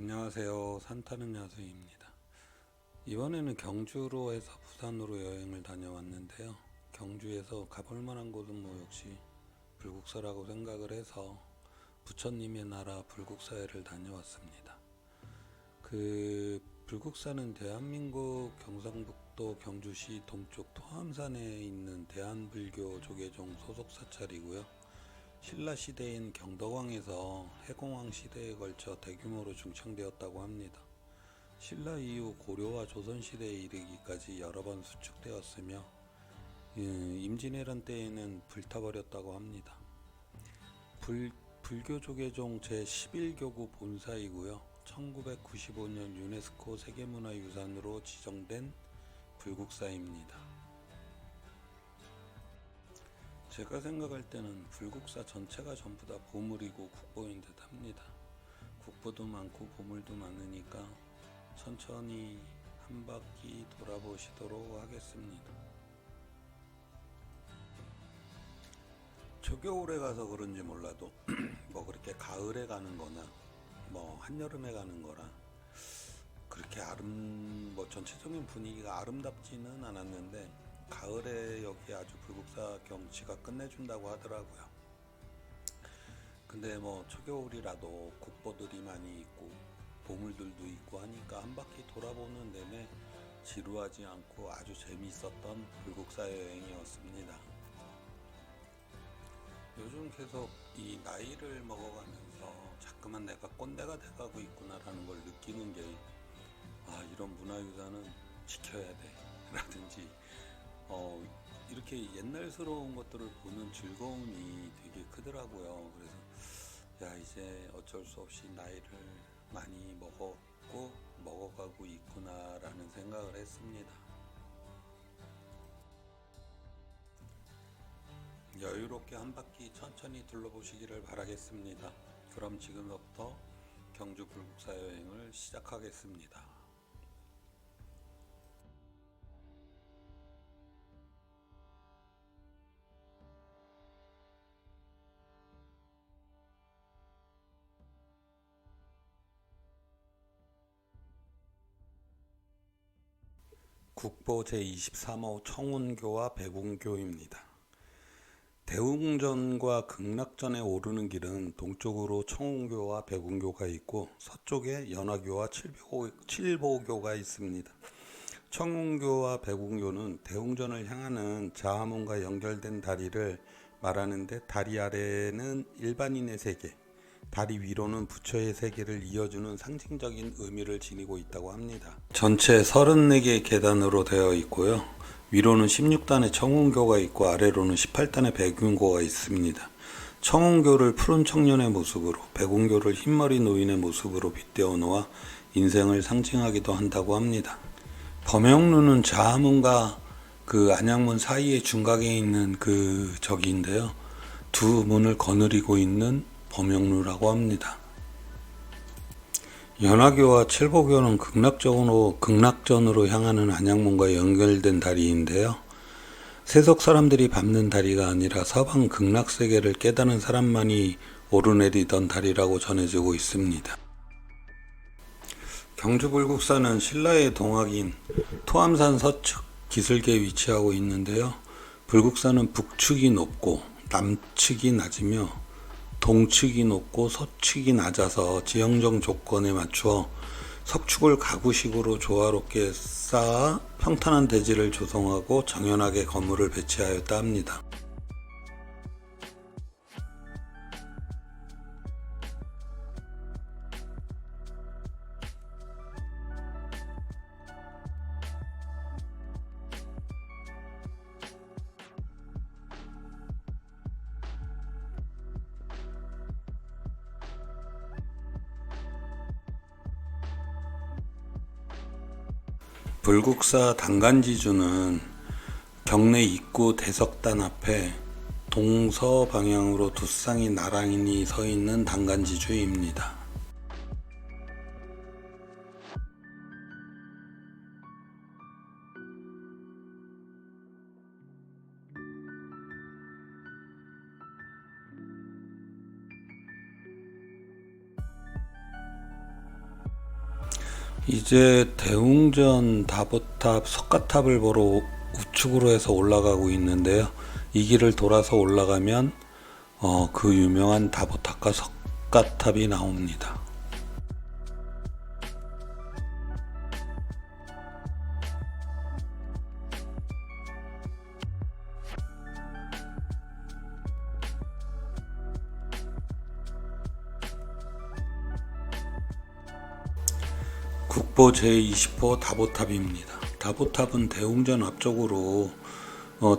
안녕하세요. 산타는 야수입니다. 이번에는 경주로 해서 부산으로 여행을 다녀왔는데요. 경주에서 가볼 만한 곳은 역시 불국사라고 생각을 해서 부처님의 나라 불국사에를 다녀왔습니다. 그 불국사는 대한민국 경상북도 경주시 동쪽 토암산에 있는 대한불교 조계종 소속 사찰이고요. 신라시대인 경덕왕에서 해공왕 시대에 걸쳐 대규모로 중창되었다고 합니다. 신라 이후 고려와 조선시대에 이르기까지 여러 번 수축되었으며 임진왜란 때에는 불타버렸다고 합니다. 불교조계종 제11교구 본사이고요. 1995년 유네스코 세계문화유산으로 지정된 불국사입니다. 제가 생각할 때는 불국사 전체가 전부 다 보물이고 국보인 듯 합니다. 국보도 많고 보물도 많으니까 천천히 한 바퀴 돌아보시도록 하겠습니다. 초겨울에 가서 그런지 몰라도 그렇게 가을에 가는 거나 한여름에 가는 거라 그렇게 전체적인 분위기가 아름답지는 않았는데 가을에 여기 아주 불국사 경치가 끝내준다고 하더라고요. 근데 초겨울이라도 국보들이 많이 있고 보물들도 있고 하니까 한 바퀴 돌아보는 내내 지루하지 않고 아주 재미있었던 불국사 여행이었습니다. 요즘 계속 이 나이를 먹어가면서 자꾸만 내가 꼰대가 돼가고 있구나라는 걸 느끼는 게 이런 문화유산은 지켜야 돼 라든지 이렇게 옛날스러운 것들을 보는 즐거움이 되게 크더라고요. 그래서 이제 어쩔 수 없이 나이를 많이 먹어가고 있구나라는 생각을 했습니다. 여유롭게 한 바퀴 천천히 둘러보시기를 바라겠습니다. 그럼 지금부터 경주 불국사 여행을 시작하겠습니다. 국보 제23호 청운교와 백운교입니다. 대웅전과 극락전에 오르는 길은 동쪽으로 청운교와 백운교가 있고 서쪽에 연화교와 칠보교가 있습니다. 청운교와 백운교는 대웅전을 향하는 자화문과 연결된 다리를 말하는데 다리 아래는 일반인의 세계, 다리 위로는 부처의 세계를 이어주는 상징적인 의미를 지니고 있다고 합니다. 전체 34개의 계단으로 되어 있고요. 위로는 16단의 청운교가 있고 아래로는 18단의 백운교가 있습니다. 청운교를 푸른 청년의 모습으로, 백운교를 흰머리 노인의 모습으로 빗대어 놓아 인생을 상징하기도 한다고 합니다. 범영루는 자화문과 안양문 사이의 중각에 있는 저기인데요. 두 문을 거느리고 있는 범영루라고 합니다. 연화교와 칠보교는 극락전으로 향하는 안양문과 연결된 다리인데요. 세속 사람들이 밟는 다리가 아니라 서방 극락세계를 깨닫는 사람만이 오르내리던 다리라고 전해지고 있습니다. 경주불국사는 신라의 동학인 토암산 서측 기슭에 위치하고 있는데요. 불국사는 북측이 높고 남측이 낮으며 동측이 높고 서측이 낮아서 지형적 조건에 맞추어 석축을 가구식으로 조화롭게 쌓아 평탄한 대지를 조성하고 정연하게 건물을 배치하였다 합니다. 불국사 단간지주는 경내 입구 대석단 앞에 동서 방향으로 두 쌍이 나란히 서 있는 단간지주입니다. 이제 대웅전 다보탑 석가탑을 보러 우측으로 해서 올라가고 있는데요. 이 길을 돌아서 올라가면 그 유명한 다보탑과 석가탑이 나옵니다. 국보 제20호 다보탑입니다. 다보탑은 대웅전 앞쪽으로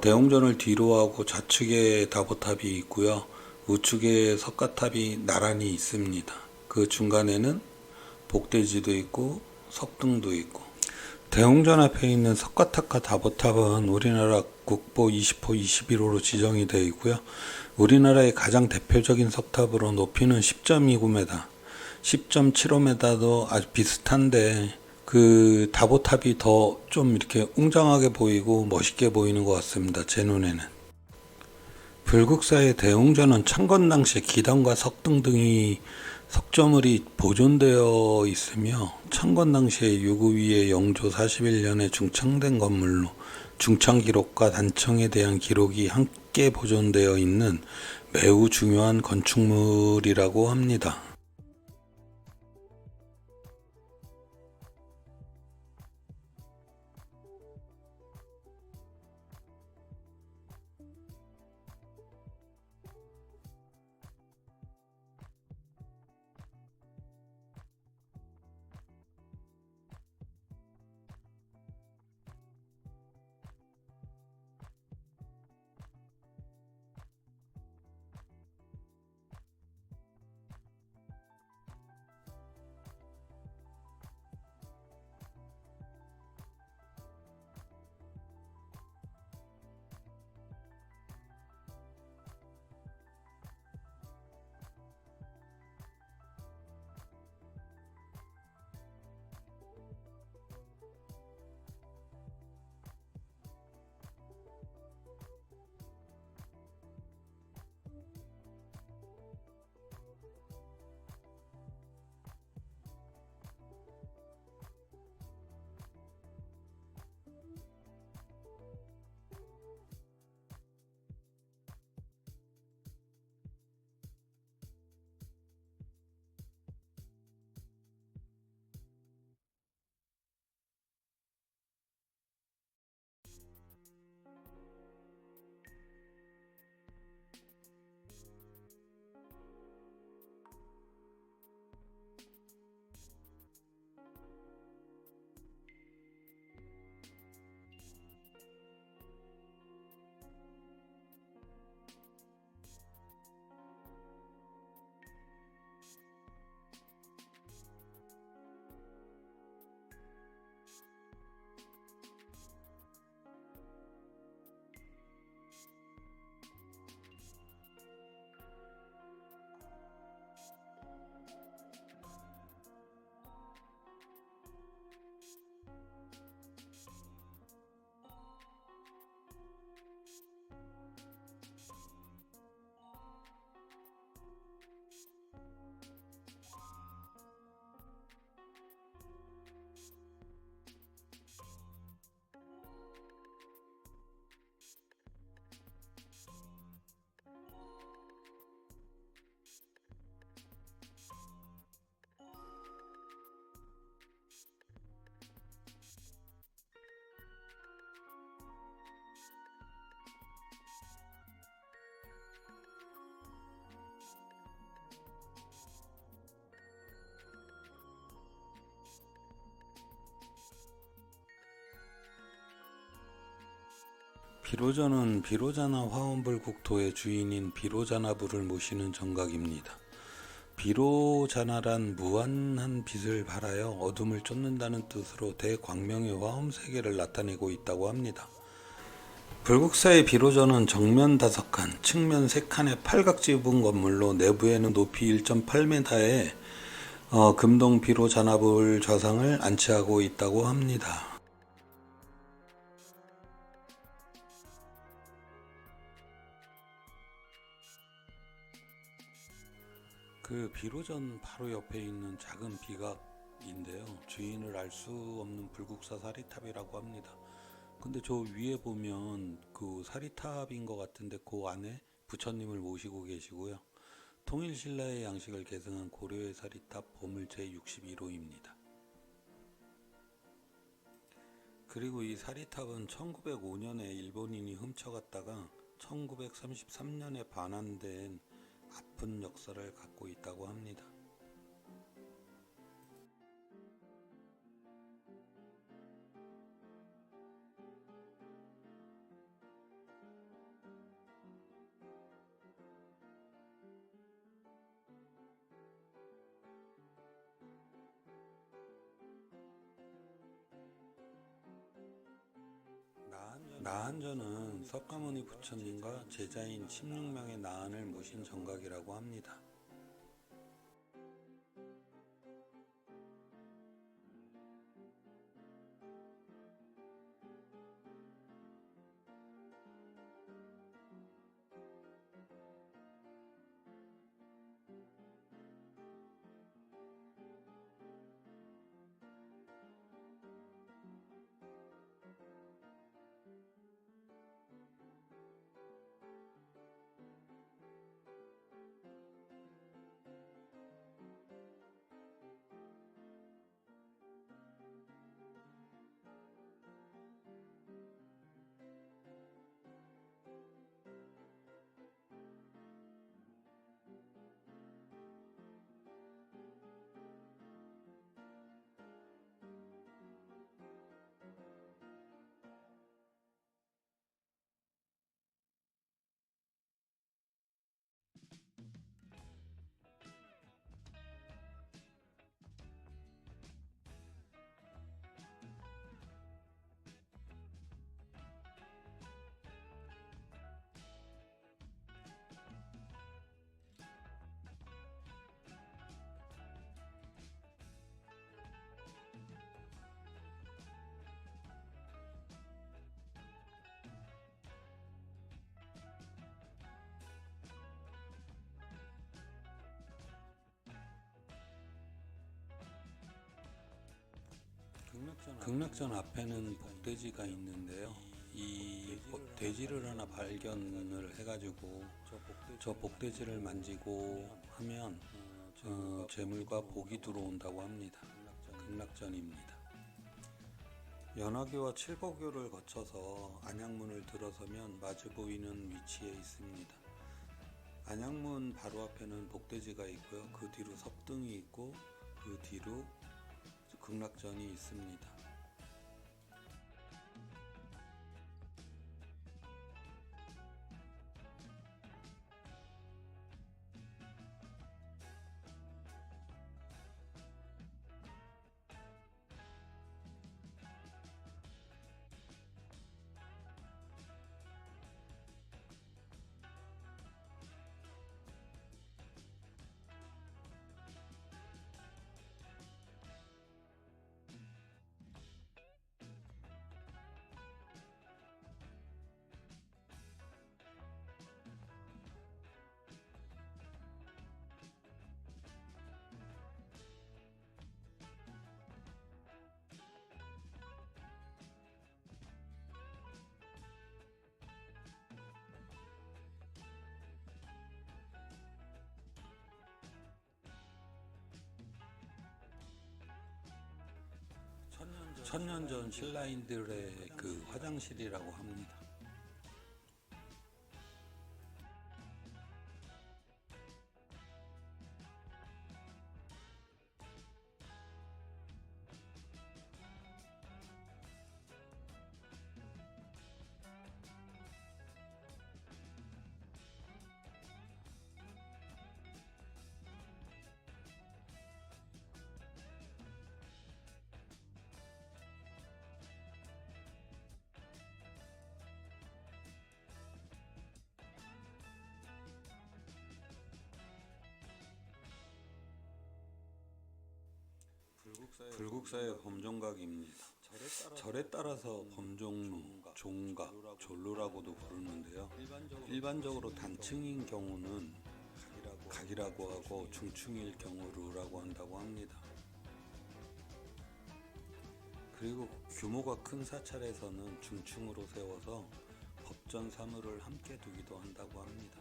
대웅전을 뒤로 하고 좌측에 다보탑이 있고요. 우측에 석가탑이 나란히 있습니다. 그 중간에는 복대지도 있고 석등도 있고, 대웅전 앞에 있는 석가탑과 다보탑은 우리나라 국보 20호, 21호로 지정이 되어 있고요. 우리나라의 가장 대표적인 석탑으로 높이는 10.29m, 10.75m도 아주 비슷한데 그 다보탑이 더 좀 이렇게 웅장하게 보이고 멋있게 보이는 것 같습니다. 제 눈에는. 불국사의 대웅전은 창건 당시 기단과 석등 등이 석조물이 보존되어 있으며 창건 당시에 유구위의 영조 41년에 중창된 건물로 중창 기록과 단청에 대한 기록이 함께 보존되어 있는 매우 중요한 건축물이라고 합니다. 비로자는 비로자나 화엄불 국토의 주인인 비로자나부를 모시는 정각입니다. 비로자나란 무한한 빛을 발하여 어둠을 쫓는다는 뜻으로 대광명의 화엄세계를 나타내고 있다고 합니다. 불국사의 비로전은 정면 5칸, 측면 3칸의 팔각지붕 건물로 내부에는 높이 1.8m의 금동 비로자나불 좌상을 안치하고 있다고 합니다. 그 비로전 바로 옆에 있는 작은 비각 사리탑인데요. 주인을 알 수 없는 불국사 사리탑이라고 합니다. 근데 저 위에 보면 그 사리탑인 것 같은데 그 안에 부처님을 모시고 계시고요. 통일신라의 양식을 계승한 고려의 사리탑 보물 제61호입니다. 그리고 이 사리탑은 1905년에 일본인이 훔쳐갔다가 1933년에 반환된 아픈 역사를 갖고 있다고 합니다. 나한전은 석가모니 부처님과 제자인 16명의 나한을 모신 정각이라고 합니다. 극락전 앞에는 복돼지가 있는데요. 이 돼지를 하나 발견을 해가지고 저 복돼지를 만지고 하면 재물과 복이 들어온다고 합니다. 극락전입니다. 연화교와 칠보교를 거쳐서 안양문을 들어서면 마주 보이는 위치에 있습니다. 안양문 바로 앞에는 복돼지가 있고요. 그 뒤로 석등이 있고 그 뒤로 극락전이 있습니다. 천년 전 신라인들의 그 화장실이라고 합니다. 불국사의 범종각입니다. 절에 따라서 범종루, 종각, 졸루라고도 부르는데요. 일반적으로 단층인 경우는 각이라고 하고 중층일 경우 루라고 한다고 합니다. 그리고 규모가 큰 사찰에서는 중층으로 세워서 법전 사물을 함께 두기도 한다고 합니다.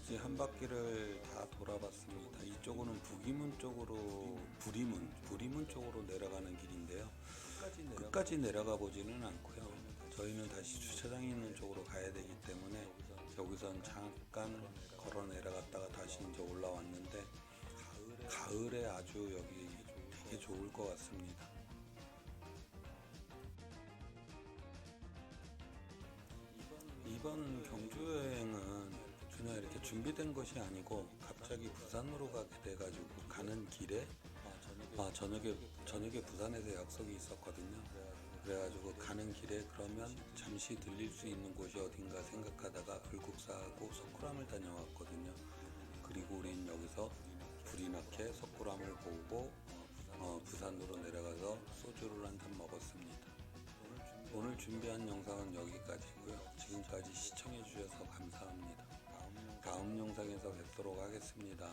이제 한 바퀴를 다 돌아봤습니다. 이쪽으로는 북이문 쪽으로 부리문 쪽으로 내려가는 길인데요. 끝까지 내려가 보지는 않고요. 저희는 다시 주차장이 있는 쪽으로 가야 되기 때문에 여기선 잠깐 걸어 내려갔다가 다시 이제 올라왔는데 가을에 아주 여기 되게 좋을 것 같습니다. 이번 경주 여행은 그냥 이렇게 준비된 것이 아니고 갑자기 부산으로 가게 돼가지고 가는 길에 저녁에 부산에서 약속이 있었거든요. 그래가지고 가는 길에 그러면 잠시 들릴 수 있는 곳이 어딘가 생각하다가 불국사하고 석굴암을 다녀왔거든요. 그리고 우린 여기서 불이나케 석굴암을 보고 부산으로 내려가서 소주를 한 잔 먹었습니다. 오늘 준비한 영상은 여기까지고요. 지금까지 시청해 주셔서 감사합니다. 다음 영상에서 뵙도록 하겠습니다.